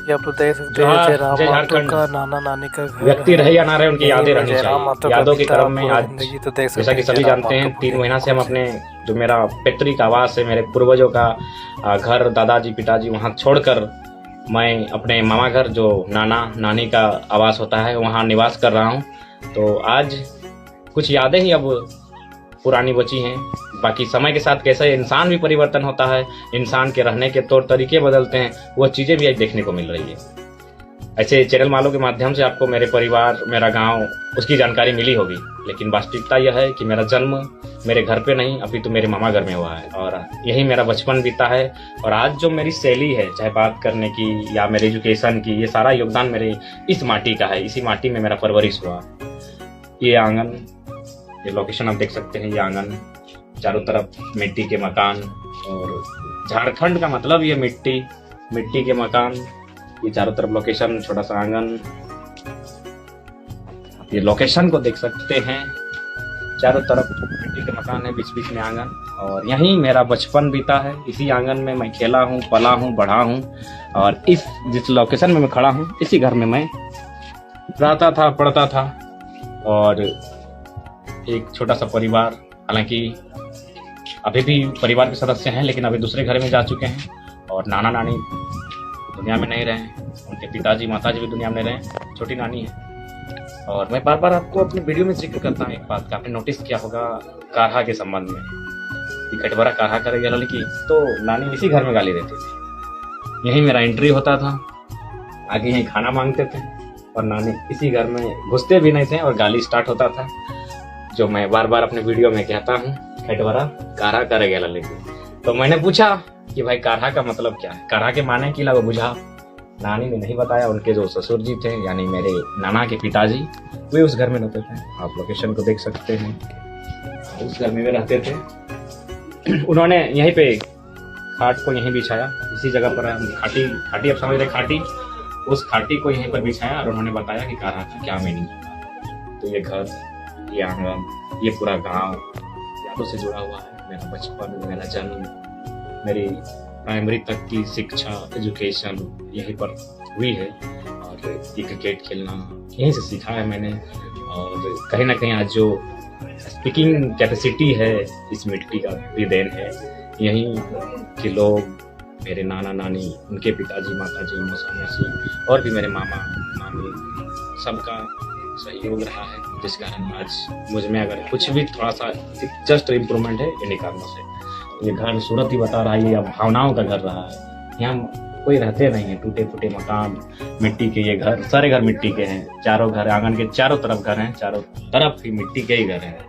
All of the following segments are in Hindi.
ये आप लोग देख सकते हैं जहाँ जयराम जय माथुर झारखंड का नाना नानी का घर व्यक्ति है। रहे या ना रहे, उनकी यादें रहनी जयराम चाहिए। माथुर का यादों के पिता क्रम में पूरी आज जिंदगी तो देख सकते जैसा कि हैं सभी जयराम जानते हैं माथुर 3 महीना से हम कुछ अपने जो मेरा पैतृक आवास है, मेरे पूर्वजों का घर, दादाजी पिताजी वहाँ छोड़कर मैं अपने मामा घर जो नाना नानी का आवास होता है वहाँ निवास कर रहा हूँ। तो आज कुछ यादें ही अब पुरानी बची हैं। बाकी समय के साथ कैसे इंसान भी परिवर्तन होता है, इंसान के रहने के तौर तरीके बदलते हैं, वह चीज़ें भी आज देखने को मिल रही है। ऐसे चैनल वालों के माध्यम से आपको मेरे परिवार, मेरा गांव, उसकी जानकारी मिली होगी, लेकिन वास्तविकता यह है कि मेरा जन्म मेरे घर पे नहीं अभी तो मेरे मामा घर में हुआ है और यही मेरा बचपन बीता है। और आज जो मेरी शैली है, चाहे बात करने की या मेरे एजुकेशन की, ये सारा योगदान मेरे इस माटी का है। इसी माटी में मेरा परवरिश हुआ। ये आंगन, ये लोकेशन आप देख सकते हैं, ये आंगन, चारों तरफ मिट्टी के मकान, और झारखंड का मतलब ये मिट्टी, मिट्टी के मकान, ये चारों तरफ लोकेशन, छोटा सा आंगन, ये लोकेशन को देख सकते हैं, चारों तरफ मिट्टी के मकान है, बीच बीच में आंगन, और यहीं मेरा बचपन बीता है। इसी आंगन में मैं खेला हूँ, पला हूँ, बढ़ा हूँ, और इस जिस लोकेशन में मैं खड़ा हूँ इसी घर में मैं रहता था, पढ़ता था। और एक छोटा सा परिवार, हालांकि अभी भी परिवार के सदस्य हैं लेकिन अभी दूसरे घर में जा चुके हैं, और नाना नानी दुनिया में नहीं रहे, उनके पिताजी माताजी भी दुनिया में नहीं रहे, छोटी नानी है। और मैं बार बार आपको अपनी वीडियो में जिक्र करता हूँ एक बात का, आपने नोटिस किया होगा काढ़ा के संबंध में, कि कटवरा काढ़ा करेगा लड़की, तो नानी इसी घर में गाली देती थी। यही मेरा एंट्री होता था, आगे यहीं खाना मांगते थे और नानी इसी घर में घुसते भी नहीं थे और गाली स्टार्ट होता था, जो मैं बार बार अपने वीडियो में कहता हूँ, कटवरा काढ़ा करेगा लड़की। तो मैंने पूछा कि भाई काढ़ा का मतलब क्या है, काढ़ा के माने की लगा बुझा। नानी ने नहीं बताया। उनके जो ससुर जी थे यानी मेरे नाना के पिताजी, वे उस घर में रहते थे, आप लोकेशन को देख सकते हैं, उस घर में वे रहते थे। उन्होंने यहीं पे खाट को यहीं बिछाया, इसी जगह पर खाटी, खाटी आप समझ रहे, खाटी, उस खाटी को यहीं पर बिछाया और उन्होंने बताया कि काढ़ा का क्या मीनिंग है। तो ये घर, ये आंगन, ये पूरा गांव यादों से जुड़ा हुआ है। मेरा बचपन, मेरा जन्म, मेरी प्राइमरी तक की शिक्षा, एजुकेशन यहीं पर हुई है, और ये क्रिकेट खेलना यहीं से सीखा है मैंने। और कहीं ना कहीं आज जो स्पीकिंग कैपेसिटी है इस मिट्टी का भी देन है। यहीं के लोग, मेरे नाना नानी, उनके पिताजी माताजी, मौसा मौसी, और भी मेरे मामा मामी, सबका सहयोग रहा है, जिस कारण आज मुझ में अगर कुछ भी थोड़ा सा जस्ट इम्प्रूवमेंट है इन्हीं कारणों से। ये घर सूरत ही बता रहा है, ये भावनाओं का घर रहा है। यहाँ कोई रहते नहीं है, टूटे फूटे मकान, मिट्टी के ये घर, सारे घर मिट्टी के हैं, चारों घर, आंगन के चारों तरफ घर हैं, चारों तरफ ही मिट्टी के ही घर हैं।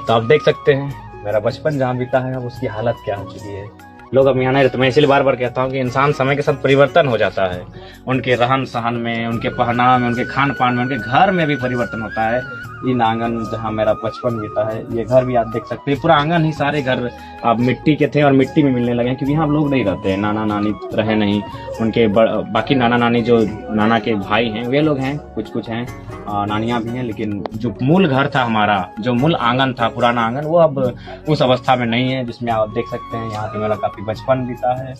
तो आप देख सकते हैं मेरा बचपन जहाँ बीता है अब उसकी हालत क्या हो चुकी है। लोग अब यहाँ नहीं रहते। मैं इसलिए बार बार कहता हूँ कि इंसान समय के साथ परिवर्तन हो जाता है, उनके रहन सहन में, उनके पहनाव में, उनके खान पान में, उनके घर में भी परिवर्तन होता है। इन आंगन जहाँ मेरा बचपन बीता है, ये घर भी आप देख सकते हैं, पूरा आंगन ही, सारे घर अब मिट्टी के थे और मिट्टी में मिलने लगे हैं, क्योंकि यहाँ अब लोग नहीं रहते हैं, नाना नानी रहे नहीं, उनके बाकी नाना नानी जो नाना के भाई हैं वे लोग हैं, कुछ कुछ हैं, नानियाँ भी हैं, लेकिन जो मूल घर था हमारा, जो मूल आंगन था, पुराना आंगन, वो अब उस अवस्था में नहीं है जिसमें आप देख सकते हैं। यहाँ पे मेरा काफी बचपन बीता है।